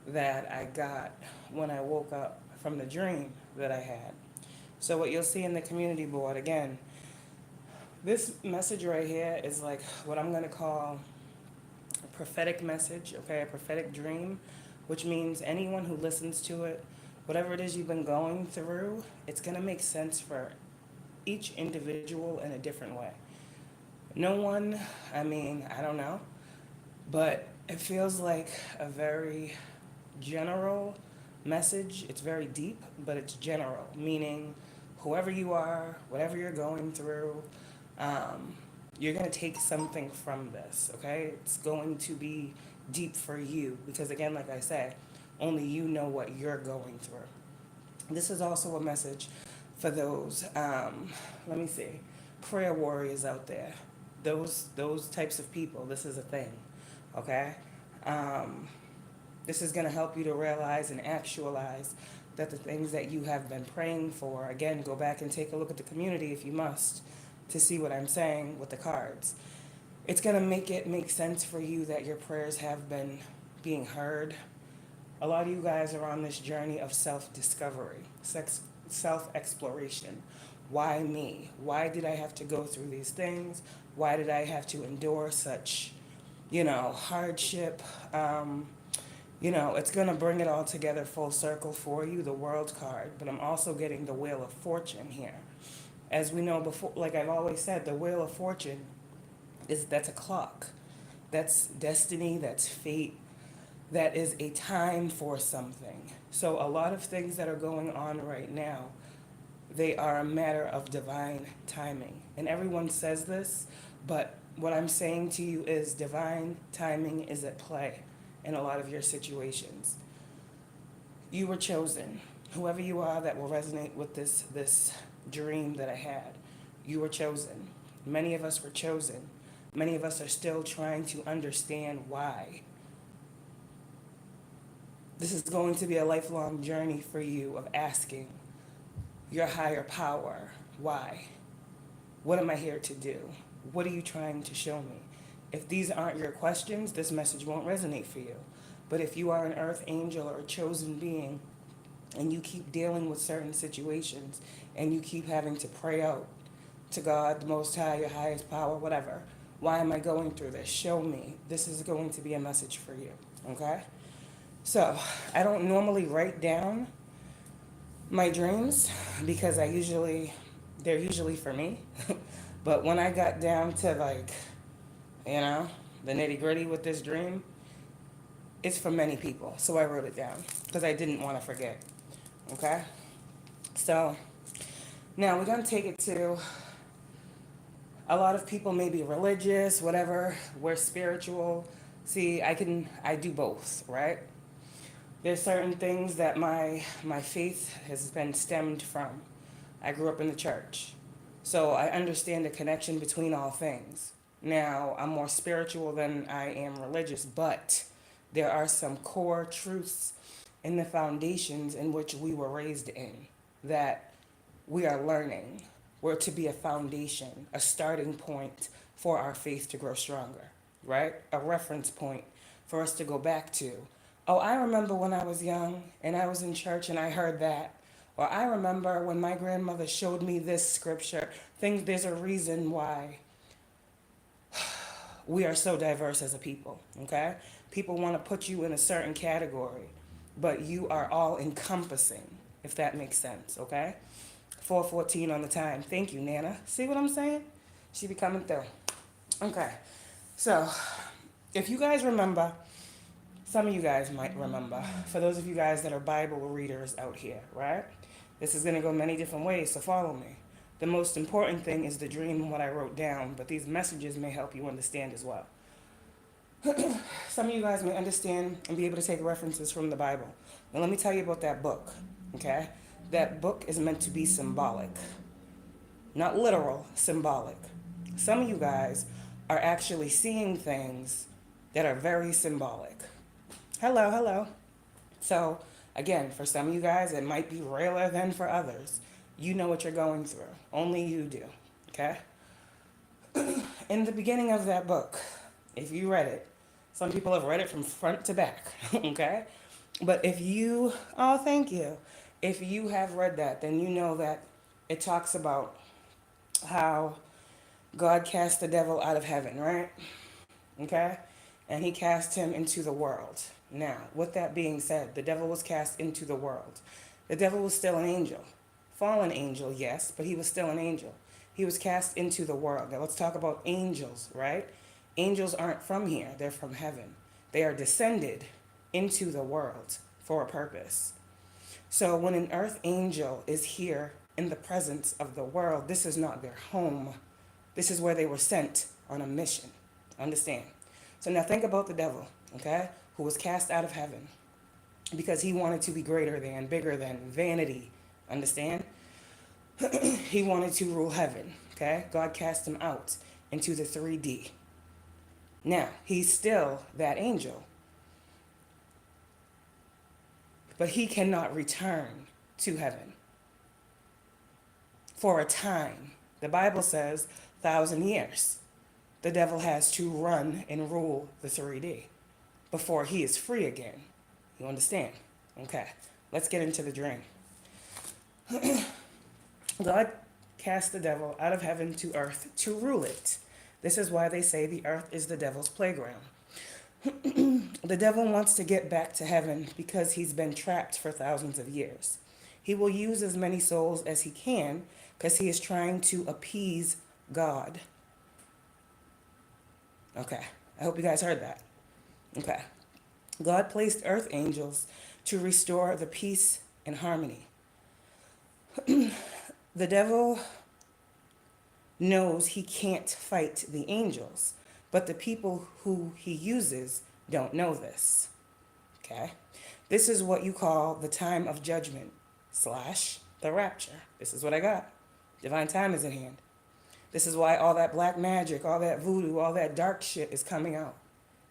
that I got when I woke up from the dream that I had. So what you'll see in the community board, again, this message right here is like what I'm going to call a prophetic message, okay, a prophetic dream, which means anyone who listens to it, whatever it is you've been going through, it's going to make sense for each individual in a different way. No one, I mean, I don't know, but it feels like a very general message. It's very deep, but it's general, meaning whoever you are, whatever you're going through, um, you're going to take something from this, okay? It's going to be deep for you because, again, like I said, only you know what you're going through. This is also a message for those, let me see, prayer warriors out there. Those types of people. This is a thing, okay? Um, this is going to help you to realize and actualize that the things that you have been praying for, again, go back and take a look at the community if you must to see what I'm saying with the cards. It's going to make it make sense for you that your prayers have been being heard. A lot of you guys are on this journey of self-discovery, self-exploration. Why me? Why did I have to go through these things? Why did I have to endure such, hardship? It's going to bring it all together full circle for you, the world card. But I'm also getting the wheel of fortune here. As we know before, like I've always said, the wheel of fortune that's a clock. That's destiny, that's fate, that is a time for something. So a lot of things that are going on right now, they are a matter of divine timing. And everyone says this, but what I'm saying to you is divine timing is at play in a lot of your situations. You were chosen. Whoever you are that will resonate with this dream that I had, you were chosen. Many of us were chosen. Many of us are still trying to understand why. This is going to be a lifelong journey for you of asking your higher power, why? What am I here to do? What are you trying to show me? If these aren't your questions, this message won't resonate for you. But if you are an earth angel or a chosen being and you keep dealing with certain situations and you keep having to pray out to God, the Most High, your highest power, whatever, why am I going through this? Show me. This is going to be a message for you, okay? So I don't normally write down my dreams because they're usually for me. But when I got down to the nitty gritty with this dream, it's for many people. So I wrote it down because I didn't want to forget. Okay? So now we're going to take it to a lot of people may be religious, whatever. We're spiritual. See, I do both, right? There's certain things that my faith has been stemmed from. I grew up in the church. So I understand the connection between all things. Now, I'm more spiritual than I am religious, but there are some core truths in the foundations in which we were raised in that we are learning. We're to be a foundation, a starting point for our faith to grow stronger, right? A reference point for us to go back to. Oh, I remember when I was young and I was in church and I heard that. Or I remember when my grandmother showed me this scripture. There's a reason why we are so diverse as a people, okay? People want to put you in a certain category, but you are all encompassing, if that makes sense, okay? 4:14 on the time. Thank you, Nana. See what I'm saying? She be coming through. Okay. So, if you guys remember, some of you guys might remember, for those of you guys that are Bible readers out here, right? This is going to go many different ways, so follow me. The most important thing is the dream and what I wrote down, but these messages may help you understand as well. Some of you guys may understand and be able to take references from the Bible. Now, let me tell you about that book, okay? That book is meant to be symbolic, not literal, symbolic. Some of you guys are actually seeing things that are very symbolic. Hello, hello. So, again, for some of you guys, it might be realer than for others. You know what you're going through. Only you do, okay? In the beginning of that book, if you read it, some people have read it from front to back, okay? But if you, oh, thank you. If you have read that, then you know that it talks about how God cast the devil out of heaven, right? Okay? And he cast him into the world. Now, with that being said, the devil was cast into the world. The devil was still an angel. Fallen angel, yes, but he was still an angel. He was cast into the world. Now, let's talk about angels, right? Angels aren't from here, they're from heaven. They are descended into the world for a purpose. So, when an earth angel is here in the presence of the world, this is not their home. This is where they were sent on a mission. Understand? So now think about the devil, okay, who was cast out of heaven because he wanted to be greater than, bigger than, vanity. Understand? He wanted to rule heaven, okay? God cast him out into the 3D. Now, he's still that angel, but he cannot return to heaven for a time. The Bible says 1,000 years. The devil has to run and rule the 3D before he is free again. You understand? Okay, let's get into the dream. God cast the devil out of heaven to earth to rule it. This is why they say the earth is the devil's playground. The devil wants to get back to heaven because he's been trapped for thousands of years. He will use as many souls as he can because he is trying to appease God. Okay, I hope you guys heard that. Okay. God placed earth angels to restore the peace and harmony. The devil knows he can't fight the angels, but the people who he uses don't know this. Okay? This is what you call the time of judgment / the rapture. This is what I got. Divine time is at hand. This is why all that black magic, all that voodoo, all that dark shit is coming out.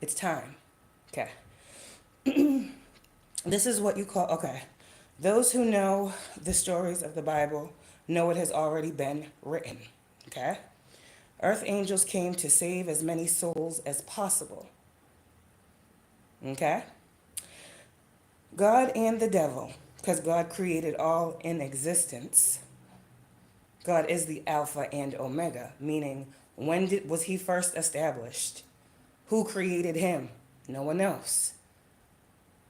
It's time. Okay. This is what you call, okay. Those who know the stories of the Bible know it has already been written. Okay? Earth angels came to save as many souls as possible. Okay? God and the devil, because God created all in existence. God is the Alpha and Omega, meaning when was he first established? Who created him? No one else.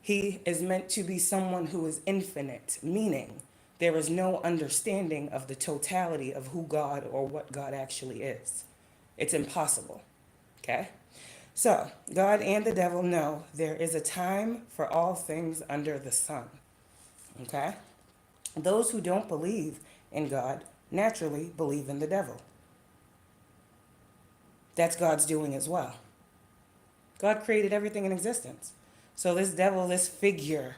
He is meant to be someone who is infinite, meaning there is no understanding of the totality of who God or what God actually is. It's impossible. Okay? So, God and the devil know there is a time for all things under the sun. Okay? Those who don't believe in God naturally believe in the devil. That's God's doing as well. God created everything in existence. So this devil, this figure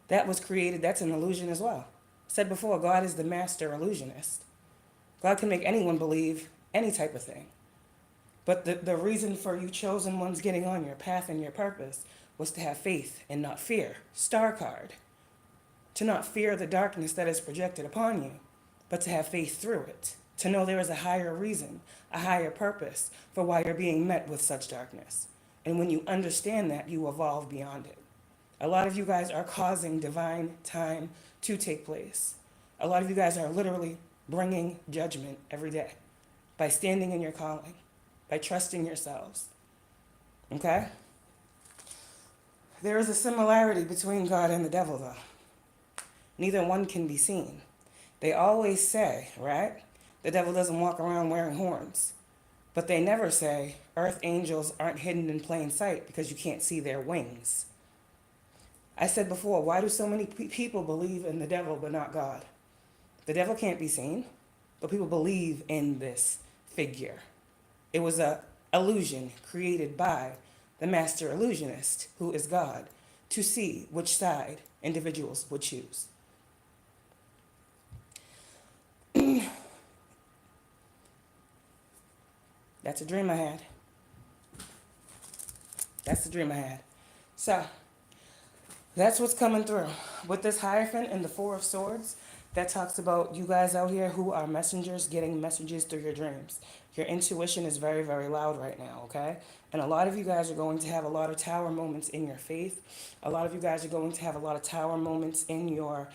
that was created, that's an illusion as well. I said before, God is the master illusionist. God can make anyone believe any type of thing. But the reason for you chosen ones getting on your path and your purpose was to have faith and not fear. Star card. To not fear the darkness that is projected upon you, but to have faith through it. To know there is a higher reason, a higher purpose for why you're being met with such darkness. And when you understand that, you evolve beyond it. A lot of you guys are causing divine time to take place. A lot of you guys are literally bringing judgment every day by standing in your calling, by trusting yourselves. Okay? There is a similarity between God and the devil, though. Neither one can be seen. They always say, right? The devil doesn't walk around wearing horns. But they never say earth angels aren't hidden in plain sight because you can't see their wings. I said before, why do so many people believe in the devil but not God? The devil can't be seen, but people believe in this figure. It was an illusion created by the master illusionist, who is God, to see which side individuals would choose. That's a dream I had. That's the dream I had. So, that's what's coming through. With this Hierophant and the Four of Swords, that talks about you guys out here who are messengers getting messages through your dreams. Your intuition is very, very loud right now, okay? And a lot of you guys are going to have a lot of tower moments in your faith. A lot of you guys are going to have a lot of tower moments in your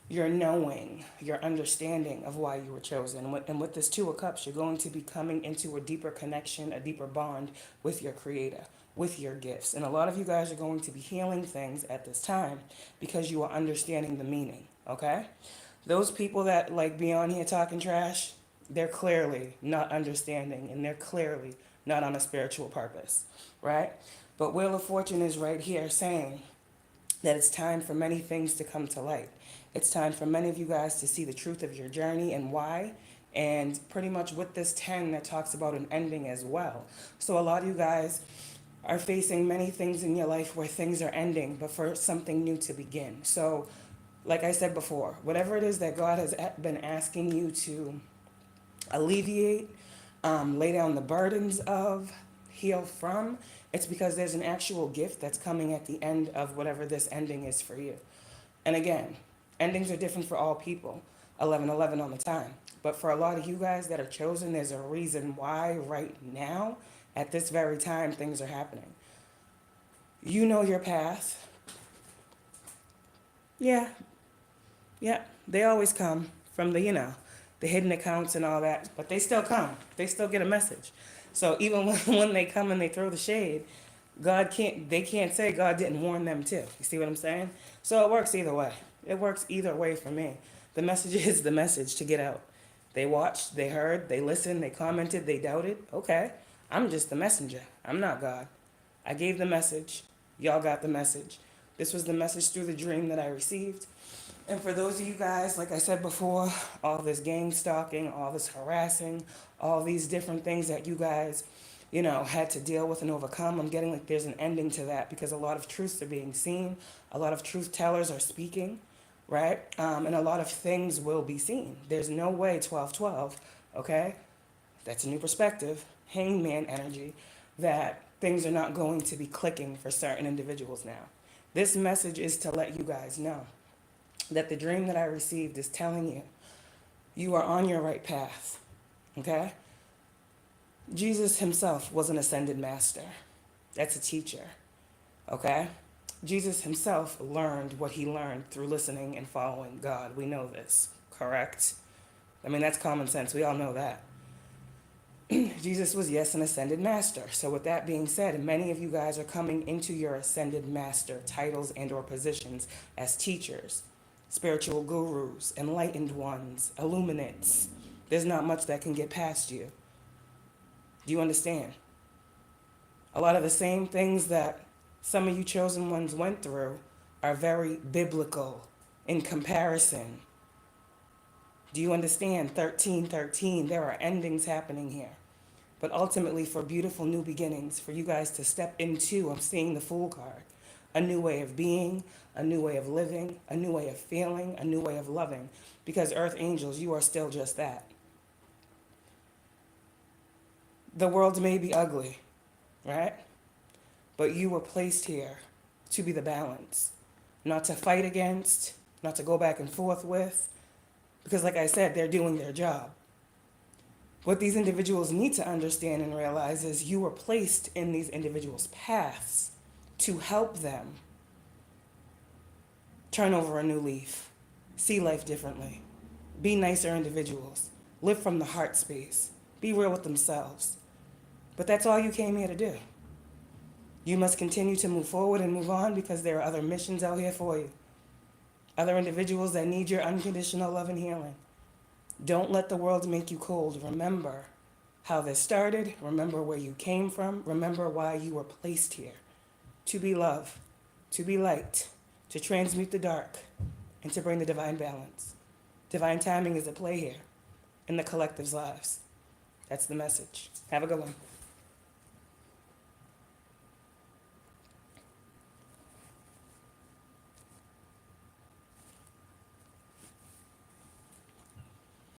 knowing, your understanding of why you were chosen. And with this Two of Cups, you're going to be coming into a deeper connection, a deeper bond with your Creator, with your gifts. And a lot of you guys are going to be healing things at this time because you are understanding the meaning, okay? Those people that like be on here talking trash, they're clearly not understanding and they're clearly not on a spiritual purpose, right? But Wheel of Fortune is right here saying that it's time for many things to come to light. It's time for many of you guys to see the truth of your journey and why. And pretty much with this 10 that talks about an ending as well. So a lot of you guys are facing many things in your life where things are ending, but for something new to begin. So like I said before, whatever it is that God has been asking you to alleviate, lay down the burdens of, heal from, it's because there's an actual gift that's coming at the end of whatever this ending is for you. And again, endings are different for all people, 11:11 on the time. But for a lot of you guys that are chosen, there's a reason why right now, at this very time, things are happening. You know your path. Yeah, they always come from the, the hidden accounts and all that, but they still come. They still get a message. So even when they come and they throw the shade, they can't say God didn't warn them too. You see what I'm saying? So it works either way. It works either way for me. The message is the message to get out. They watched, they heard, they listened, they commented, they doubted. Okay, I'm just the messenger. I'm not God. I gave the message. Y'all got the message. This was the message through the dream that I received. And for those of you guys, like I said before, all this gang stalking, all this harassing, all these different things that you guys, had to deal with and overcome, I'm getting like there's an ending to that because a lot of truths are being seen. A lot of truth tellers are speaking, right? And a lot of things will be seen. There's no way 12/12, okay? That's a new perspective, hangman energy, that things are not going to be clicking for certain individuals now. This message is to let you guys know that the dream that I received is telling you, you are on your right path, okay? Jesus himself was an ascended master. That's a teacher, okay? Jesus himself learned what he learned through listening and following God. We know this, correct? I mean, that's common sense. We all know that. Jesus was, yes, an ascended master. So with that being said, many of you guys are coming into your ascended master titles and or positions as teachers, spiritual gurus, enlightened ones, illuminates. There's not much that can get past you. Do you understand? A lot of the same things that some of you chosen ones went through are very biblical in comparison. Do you understand? 13:13, there are endings happening here. But ultimately for beautiful new beginnings, for you guys to step into, I'm seeing the Fool card, a new way of being, a new way of living, a new way of feeling, a new way of loving. Because Earth Angels, you are still just that. The world may be ugly, right? But you were placed here to be the balance, not to fight against, not to go back and forth with, because like I said, they're doing their job. What these individuals need to understand and realize is you were placed in these individuals' paths to help them turn over a new leaf, see life differently, be nicer individuals, live from the heart space, be real with themselves. But that's all you came here to do. You must continue to move forward and move on because there are other missions out here for you. Other individuals that need your unconditional love and healing. Don't let the world make you cold. Remember how this started. Remember where you came from. Remember why you were placed here. To be love, to be light, to transmute the dark, and to bring the divine balance. Divine timing is at play here in the collective's lives. That's the message. Have a good one.